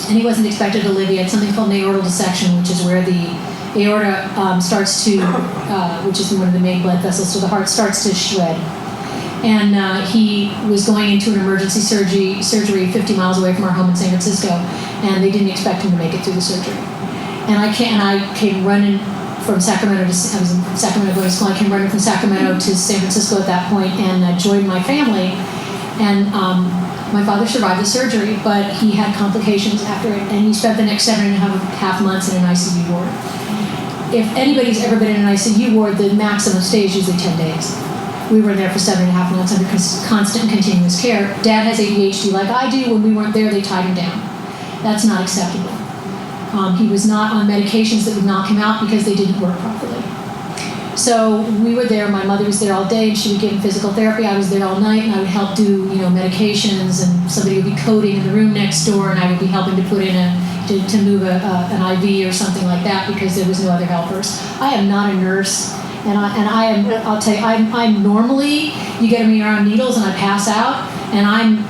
And he wasn't expected to live. He had something called an aortal dissection, which is where the aorta starts to, which is one of the main blood vessels to the heart, starts to shred. And he was going into an emergency surgery 50 miles away from our home in San Francisco, and they didn't expect him to make it through the surgery. And I came running from Sacramento I was in Sacramento going to school. I came running from Sacramento to San Francisco at that point and joined my family. And my father survived the surgery, but he had complications after it, and he spent the next 7.5 months in an ICU ward. If anybody's ever been in an ICU ward, the maximum stay is usually 10 days. We were there for 7.5 months under constant and continuous care. Dad has ADHD like I do. When we weren't there, they tied him down. That's not acceptable. He was not on medications that would knock him out because they didn't work properly. So we were there. My mother was there all day, and she would give him physical therapy. I was there all night, and I would help do, you know, medications, and somebody would be coding in the room next door, and I would be helping to put in to move an IV or something like that because there was no other helpers. I am not a nurse. And I'll tell you, I'm normally, you get me around needles and I pass out, and I'm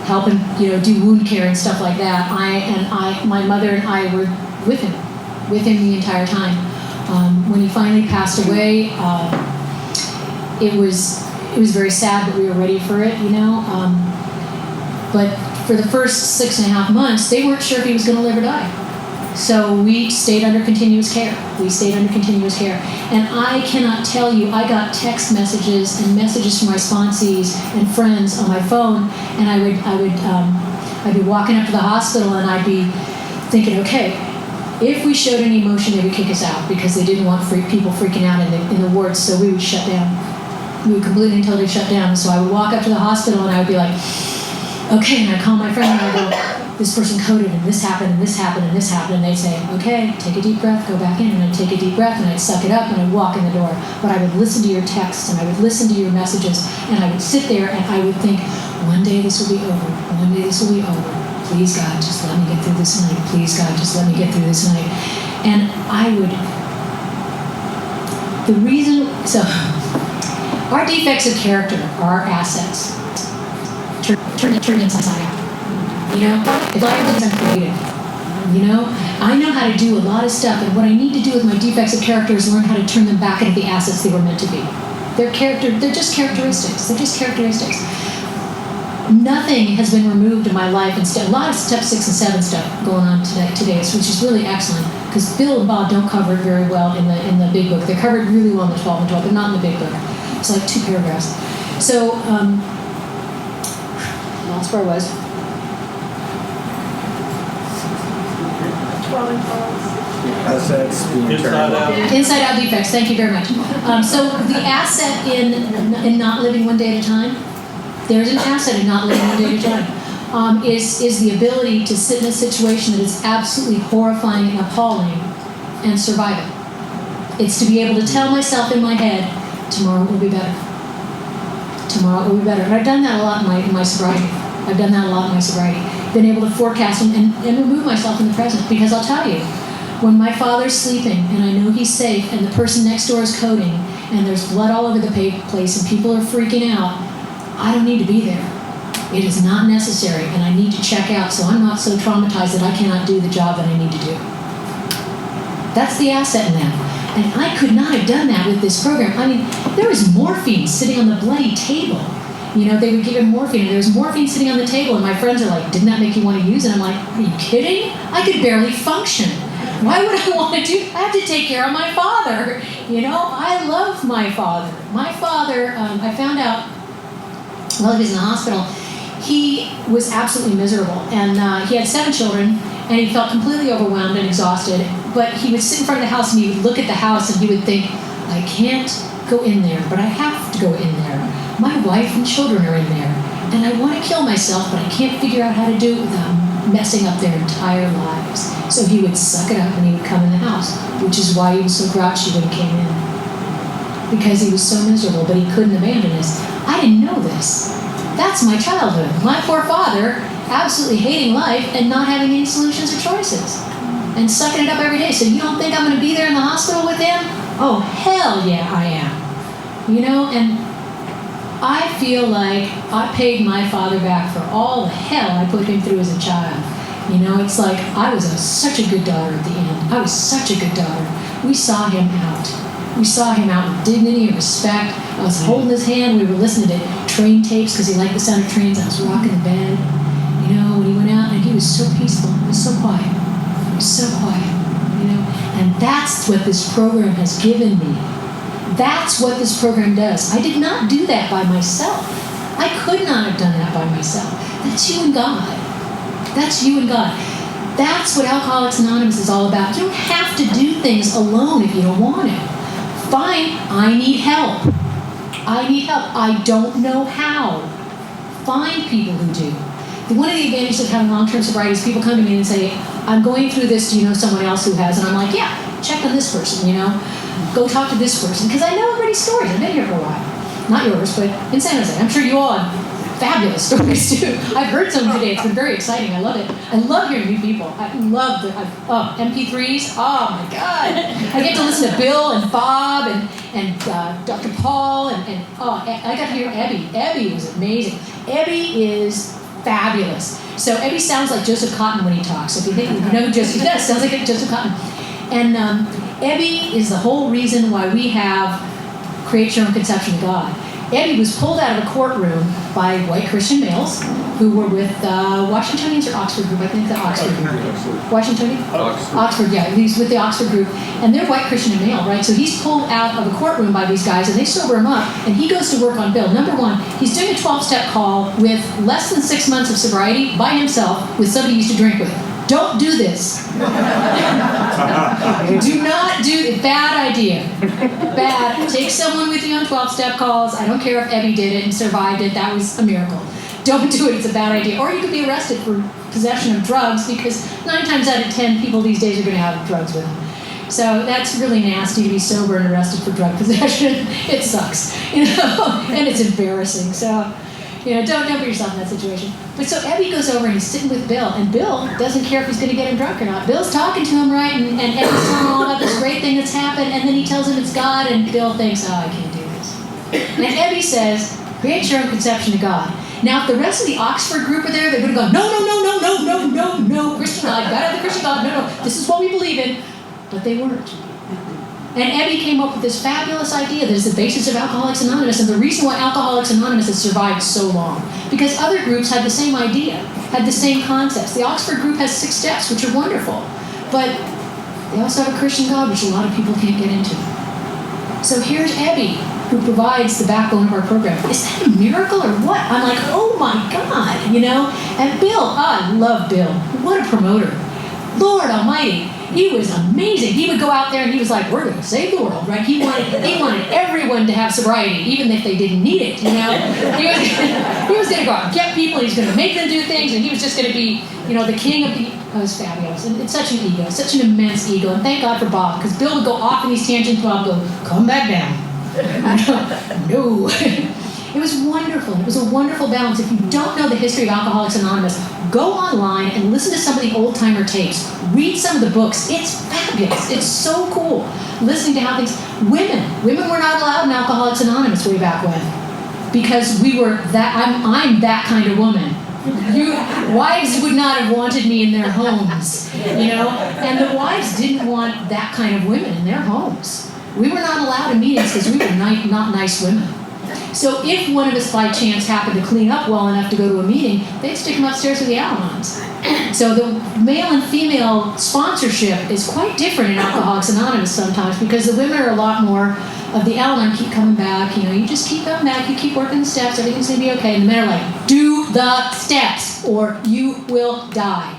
helping, you know, do wound care and stuff like that. My mother and I were with him the entire time. When he finally passed away, it was very sad, but we were ready for it, you know. But for the first 6.5 months, they weren't sure if he was going to live or die. So we stayed under continuous care. And I cannot tell you, I got text messages and messages from my sponsees and friends on my phone, and I'd be walking up to the hospital, and I'd be thinking, okay, if we showed any emotion, they would kick us out because they didn't want people freaking out in the wards, so we would shut down. We would completely and totally shut down. So I would walk up to the hospital, and I would be like, okay, and I'd call my friend, and I'd go, this person coded, and this happened, and this happened, and this happened, and they'd say, okay, take a deep breath, go back in, and I'd take a deep breath, and I'd suck it up, and I'd walk in the door. But I would listen to your texts, and I would listen to your messages, and I would sit there, and I would think, one day this will be over, one day this will be over. Please, God, just let me get through this night. Please, God, just let me get through this night. And so our defects of character are our assets. Turn inside out. You know, if I am creative, you know, I know how to do a lot of stuff, and what I need to do with my defects of character is learn how to turn them back into the assets they were meant to be. They're just characteristics. Nothing has been removed in my life. Instead, a lot of step 6 and 7 stuff going on today, which is really excellent, because Bill and Bob don't cover it very well in the big book. They're covered really well in the 12 and 12, but not in the big book. It's like 2 paragraphs. So, lost where I was. 12 and 12. Assets being turned off. Inside out defects. Thank you very much. So the asset in not living one day at a time, there's an asset in not living one day at a time, is the ability to sit in a situation that is absolutely horrifying and appalling and survive it. It's to be able to tell myself in my head, tomorrow will be better. tomorrow it will be better. And I've done that a lot in my sobriety. Been able to forecast and remove myself from the present. Because I'll tell you, when my father's sleeping and I know he's safe and the person next door is coding and there's blood all over the place and people are freaking out, I don't need to be there. It is not necessary, and I need to check out so I'm not so traumatized that I cannot do the job that I need to do. That's the asset in that. And I could not have done that with this program. I mean, there was morphine sitting on the bloody table. You know, they would give him morphine, and there was morphine sitting on the table, and my friends are like, didn't that make you want to use it? I'm like, are you kidding? I could barely function. Why would I want to do? I have to take care of my father. You know, I love my father. My father, I found out while he was in the hospital, he was absolutely miserable. And he had 7 children, and he felt completely overwhelmed and exhausted. But he would sit in front of the house, and he would look at the house, and he would think, I can't go in there, but I have to go in there. My wife and children are in there, and I want to kill myself, but I can't figure out how to do it without messing up their entire lives. So he would suck it up, and he would come in the house, which is why he was so grouchy when he came in. Because he was so miserable, but he couldn't abandon us. I didn't know this. That's my childhood. My poor father absolutely hating life and not having any solutions or choices. And sucking it up every day. So you don't think I'm going to be there in the hospital with him? Oh, hell yeah, I am. You know, and I feel like I paid my father back for all the hell I put him through as a child. You know, it's like I was such a good daughter at the end. I was such a good daughter. We saw him out. We saw him out with dignity and respect. I was holding his hand. We were listening to train tapes because he liked the sound of trains. I was rocking the bed. You know, when he went out, and he was so peaceful. He was so quiet. He was so quiet. You know, and that's what this program has given me. That's what this program does. I did not do that by myself. I could not have done that by myself. That's you and God. That's you and God. That's what Alcoholics Anonymous is all about. You don't have to do things alone if you don't want to. Fine, I need help. I need help. I don't know how. Find people who do. One of the advantages of having long-term sobriety is people come to me and say, I'm going through this, do you know someone else who has? And I'm like, yeah, check on this person, you know. Go talk to this person. Because I know everybody's stories. I've been here for a while. Not yours, but in San Jose. I'm sure you all have fabulous stories too. I've heard some today. It's been very exciting. I love it. I love hearing new people. I love the MP3s. Oh my God. I get to listen to Bill and Bob and Dr. Paul and I got to hear Ebby. Ebby was amazing. Ebby is fabulous. So Ebby sounds like Joseph Cotton when he talks. If you think you know who Joseph does, sounds like Joseph Cotton. And Ebby is the whole reason why we have Create Your Own Conception of God. Ebby was pulled out of a courtroom by white Christian males who were with Washingtonians or Oxford group. I think the Oxford group. Washingtonian? Oxford, yeah. He's with the Oxford group. And they're white Christian and male, right? So he's pulled out of a courtroom by these guys, and they sober him up, and he goes to work on Bill. Number one, he's doing a 12-step call with less than 6 months of sobriety by himself with somebody he used to drink with. Don't do this. Do not do it. Bad idea. Bad. Take someone with you on 12-step calls. I don't care if Ebby did it and survived it. That was a miracle. Don't do it. It's a bad idea. Or you could be arrested for possession of drugs because 9 times out of 10 people these days are going to have drugs with them. So that's really nasty to be sober and arrested for drug possession. It sucks, you know, and it's embarrassing. So, you know, don't put yourself in that situation. But so Ebby goes over and he's sitting with Bill, and Bill doesn't care if he's going to get him drunk or not. Bill's talking to him, right, and Ebby's telling him all about this great thing that's happened, and then he tells him it's God, and Bill thinks, oh, I can't do this. And Ebby says, create your own conception of God. Now, if the rest of the Oxford group are there, they would have gone, no, Christian God, God of the Christian God, no, this is what we believe in. But they weren't. And Ebby came up with this fabulous idea that is the basis of Alcoholics Anonymous, and the reason why Alcoholics Anonymous has survived so long. Because other groups had the same idea, had the same concepts. The Oxford group has 6 steps, which are wonderful. But they also have a Christian God, which a lot of people can't get into. So here's Ebby, who provides the backbone of our program. Is that a miracle or what? I'm like, oh my God, you know? And Bill, I love Bill. What a promoter. Lord Almighty. He was amazing. He would go out there and he was like, we're going to save the world, right? He wanted everyone to have sobriety, even if they didn't need it, you know? He was going to go out and get people, he was going to make them do things, and he was just going to be, you know, the king of the... It was fabulous. And it's such an ego, such an immense ego. And thank God for Bob, because Bill would go off in these tangents, Bob would go, come back down. No. It was wonderful. It was a wonderful balance. If you don't know the history of Alcoholics Anonymous, go online and listen to some of the old-timer tapes. Read some of the books. It's fabulous. It's so cool. Listening to how things... Women were not allowed in Alcoholics Anonymous way back when. Because we were that... I'm that kind of woman. Wives would not have wanted me in their homes, and the wives didn't want that kind of women in their homes. We were not allowed in meetings because we were not nice women. So if one of us by chance happened to clean up well enough to go to a meeting, they'd stick them upstairs with the Al-Anons. So the male and female sponsorship is quite different in Alcoholics Anonymous sometimes because the women are a lot more of the Al-Anon keep coming back, you just keep coming back, you keep working the steps, everything's going to be okay. And the men are like, do the steps or you will die.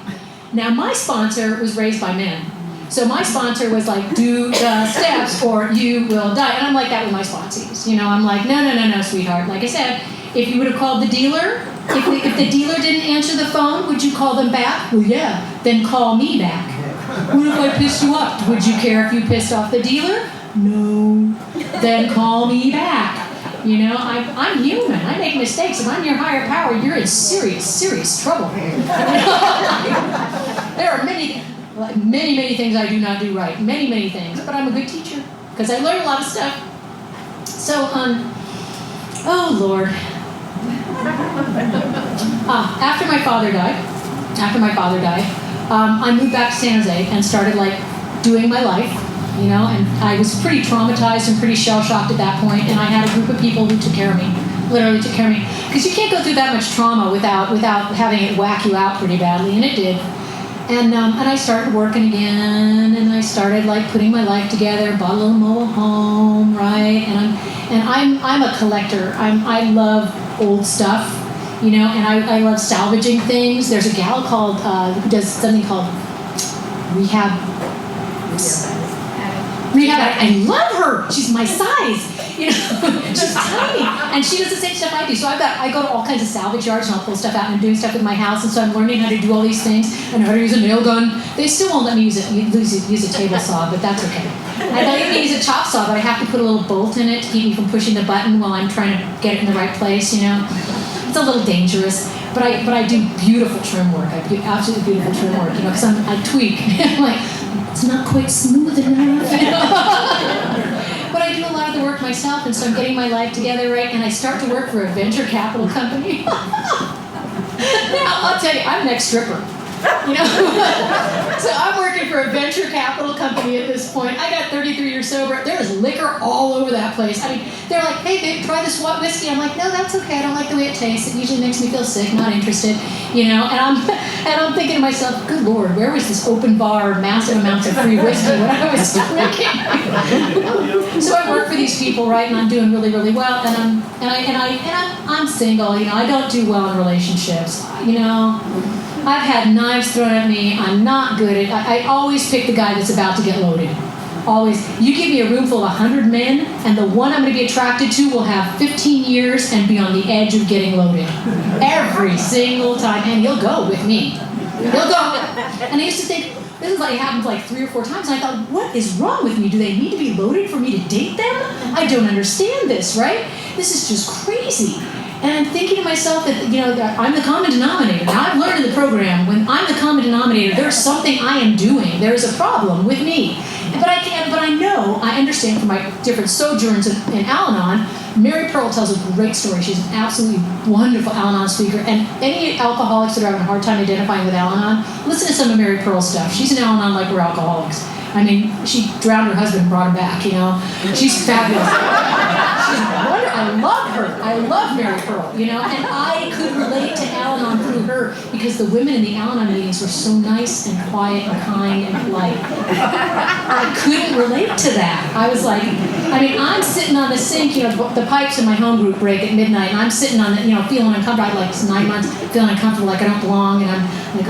Now my sponsor was raised by men. So my sponsor was like, do the steps or you will die. And I'm like that with my sponsees. I'm like, no, sweetheart. Like I said, if you would have called the dealer, if the dealer didn't answer the phone, would you call them back? Well, yeah, then call me back. What if I pissed you off? Would you care if you pissed off the dealer? No. Then call me back. I'm human. I make mistakes. If I'm your higher power, you're in serious, serious trouble. There are many things I do not do right. Many things. But I'm a good teacher because I learn a lot of stuff. So, oh Lord. After my father died, I moved back to San Jose and started doing my life. And I was pretty traumatized and pretty shell-shocked at that point, and I had a group of people who took care of me, literally took care of me. Because you can't go through that much trauma without having it whack you out pretty badly, and it did. And I started working again, and I started putting my life together, bought a little mobile home, right? And I'm a collector. I love old stuff, and I love salvaging things. There's a gal called who does something called rehab. I love her. She's my size. She's tiny, and she does the same stuff I do. So I go to all kinds of salvage yards and I'll pull stuff out and I'm doing stuff with my house, and so I'm learning how to do all these things and how to use a nail gun. They still won't let me use a table saw, but that's okay. I let me use a chop saw, but I have to put a little bolt in it to keep me from pushing the button while I'm trying to get it in the right place. It's a little dangerous. But I do beautiful trim work. I do absolutely beautiful trim work, because I tweak. I'm like, it's not quite smooth enough, But I do a lot of the work myself, and so I'm getting my life together, right? And I start to work for a venture capital company. Now, I'll tell you, I'm an ex-stripper. So I'm working for a venture capital company at this point. I got 33 years sober. There is liquor all over that place. I mean, they're like, hey, babe, try this whiskey. I'm like, no, that's okay. I don't like the way it tastes. It usually makes me feel sick, not interested. And I'm thinking to myself, good Lord, where was this open bar, massive amounts of free whiskey when I was drinking? So I work for these people, right? And I'm doing really, really well. And I'm single. I don't do well in relationships. I've had knives thrown at me. I'm not good at. I always pick the guy that's about to get loaded. Always. You give me a room full of 100 men, and the one I'm going to be attracted to will have 15 years and be on the edge of getting loaded. Every single time. And he'll go with me. He'll go. And I used to think, this happened 3 or 4 times, and I thought, what is wrong with me? Do they need to be loaded for me to date them? I don't understand this, right? This is just crazy. And I'm thinking to myself that, I'm the common denominator. Now, I've learned in the program, when I'm the common denominator, there's something I am doing. There is a problem with me. But I understand from my different sojourns in Al-Anon, Mary Pearl tells a great story. She's an absolutely wonderful Al-Anon speaker. And any alcoholics that are having a hard time identifying with Al-Anon, listen to some of Mary Pearl's stuff. She's an Al-Anon like we're alcoholics. I mean, she drowned her husband and brought him back, She's fabulous. She's wonderful. I love her. I love Mary Pearl, And I could relate to Al-Anon through her because the women in the Al-Anon meetings were so nice and quiet and kind and polite. I couldn't relate to that. I was like, I'm sitting on the sink, the pipes in my home group break at midnight, and I'm sitting on the, feeling uncomfortable. I had 9 months, feeling uncomfortable, like I don't belong, and I'm like,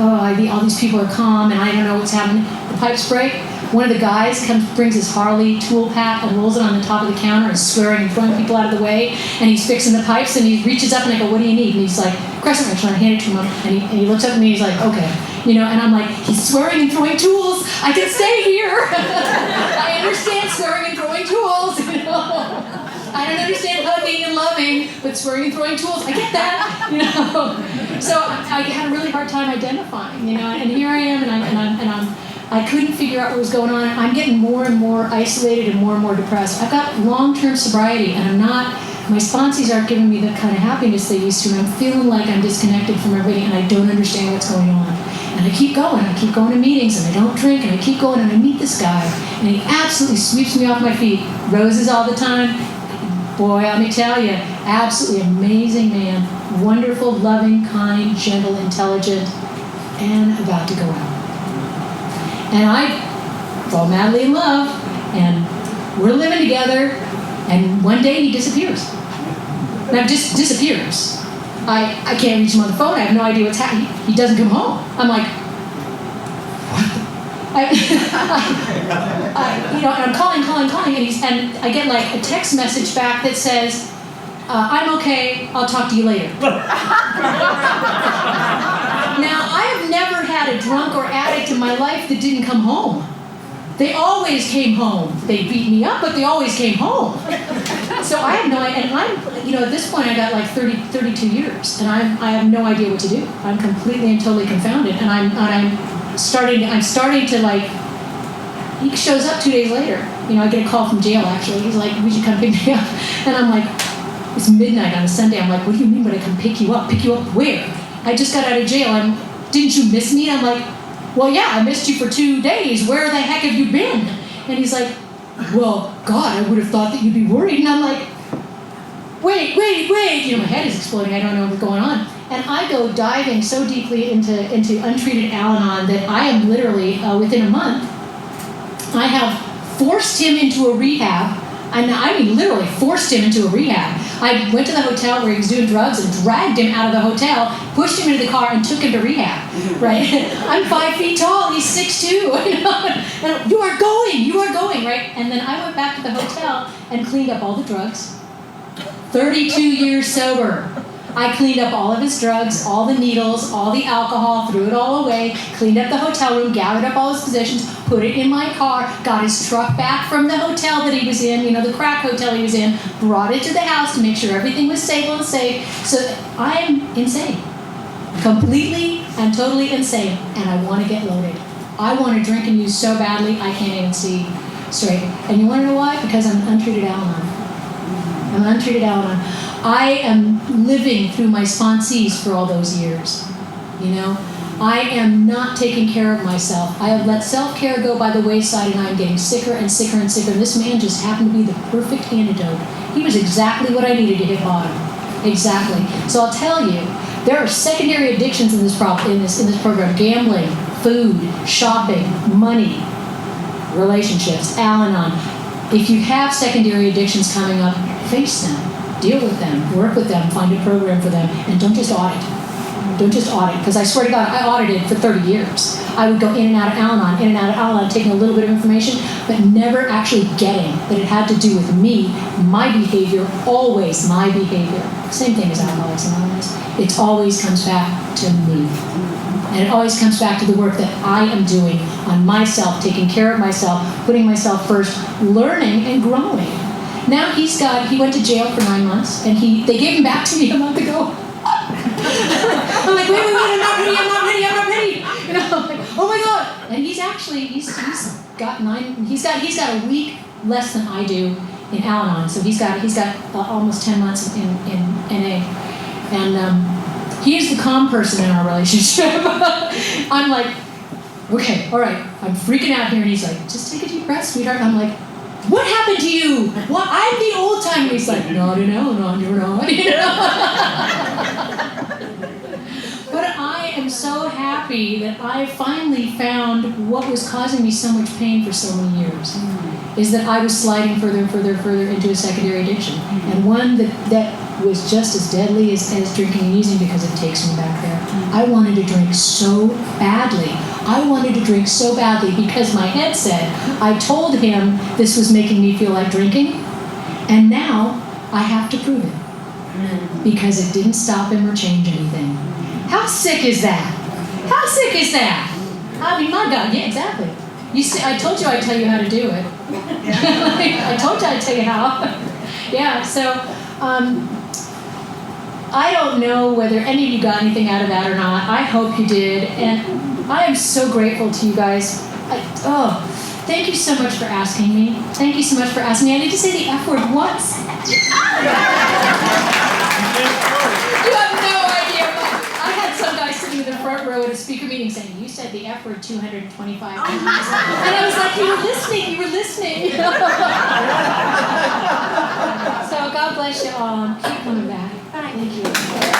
all these people are calm, and I don't know what's happening. The pipes break. One of the guys brings his Harley tool pack and rolls it on the top of the counter and swearing and throwing people out of the way. And he's fixing the pipes, and he reaches up and I go, what do you need? And he's like, crescent wrench. And I hand it to him, and he looks up at me and he's like, okay. And I'm like, he's swearing and throwing tools. I can stay here. I understand swearing and throwing tools. I don't understand hugging and loving, but swearing and throwing tools. I get that, you know. So I had a really hard time identifying, you know. And here I am, and I couldn't figure out what was going on. I'm getting more and more isolated and more depressed. I've got long-term sobriety, and my sponsees aren't giving me the kind of happiness they used to, and I'm feeling like I'm disconnected from everybody, and I don't understand what's going on. And I keep going to meetings, and I don't drink, and I keep going, and I meet this guy, and he absolutely sweeps me off my feet. Roses all the time. Boy, let me tell you, absolutely amazing man. Wonderful, loving, kind, gentle, intelligent, and about to go out. And I fall madly in love, and we're living together, and one day he disappears. Now, just disappears. I can't reach him on the phone. I have no idea what's happening. He doesn't come home. I'm like, what? You know, and I'm calling, and I get like a text message back that says, I'm okay, I'll talk to you later. Now, I have never had a drunk or addict in my life that didn't come home. They always came home. They beat me up, but they always came home. So I have no idea, and I'm, you know, at this point I got like 32 years, and I have no idea what to do. I'm completely and totally confounded, and I'm starting to like, he shows up 2 days later. You know, I get a call from jail actually. He's like, would you come pick me up? And I'm like, it's midnight on a Sunday. I'm like, what do you mean would I come pick you up? Pick you up where? I just got out of jail. Didn't you miss me? I'm like, well, yeah, I missed you for 2 days. Where the heck have you been? And he's like, well, God, I would have thought that you'd be worried. And I'm like, wait. You know, my head is exploding. I don't know what's going on. And I go diving so deeply into untreated Al-Anon that I am literally, within a month, I have forced him into a rehab. I mean, literally forced him into a rehab. I went to the hotel where he was doing drugs and dragged him out of the hotel, pushed him into the car, and took him to rehab, right? I'm 5 feet tall, he's 6'2", you know? And you are going, right? And then I went back to the hotel and cleaned up all the drugs. 32 years sober. I cleaned up all of his drugs, all the needles, all the alcohol, threw it all away, cleaned up the hotel room, gathered up all his possessions, put it in my car, got his truck back from the hotel that he was in, you know, the crack hotel he was in, brought it to the house to make sure everything was safe. So I'm insane. Completely and totally insane, and I want to get loaded. I want to drink and use so badly I can't even see straight. And you want to know why? Because I'm an untreated Al-Anon. I'm an untreated Al-Anon. I am living through my sponsees for all those years, you know. I am not taking care of myself. I have let self-care go by the wayside, and I'm getting sicker and sicker and sicker. And this man just happened to be the perfect antidote. He was exactly what I needed to hit bottom. Exactly. So I'll tell you, there are secondary addictions in this program: gambling, food, shopping, money, relationships, Al-Anon. If you have secondary addictions coming up, face them. Deal with them, work with them, find a program for them, and don't just audit. Don't just audit, because I swear to God, I audited for 30 years. I would go in and out of Al-Anon, taking a little bit of information, but never actually getting that it had to do with me, my behavior, always my behavior. Same thing as Alcoholics Anonymous. It always comes back to me. And it always comes back to the work that I am doing on myself, taking care of myself, putting myself first, learning and growing. Now he went to jail for 9 months, and they gave him back to me a month ago. I'm like, wait, I'm not ready. You know, I'm like, oh my God. And he's got a week less than I do in Al-Anon. So he's got almost 10 months in NA. And he is the calm person in our relationship. I'm like, okay, all right, I'm freaking out here. And he's like, just take a deep breath, sweetheart. And I'm like, what happened to you? Well, I'm the old timer. He's like, no, you're not. You know? But I am so happy that I finally found what was causing me so much pain for so many years. Is that I was sliding further and further into a secondary addiction. And one that was just as deadly as drinking and using, because it takes me back there. I wanted to drink so badly. Because my head said, I told him this was making me feel like drinking, and now I have to prove it. Because it didn't stop him or change anything. How sick is that? I mean, my God, yeah, exactly. You see, I told you I'd tell you how to do it. I told you I'd tell you how. Yeah, so I don't know whether any of you got anything out of that or not. I hope you did. And I am so grateful to you guys. Thank you so much for asking me. Thank you so much for asking me. I need to say the F word once. You have no idea. I had some guy sitting in the front row at a speaker meeting saying, "You said the F word 225 times." And I was like, you were listening. So God bless you all. Keep coming back. Thank you.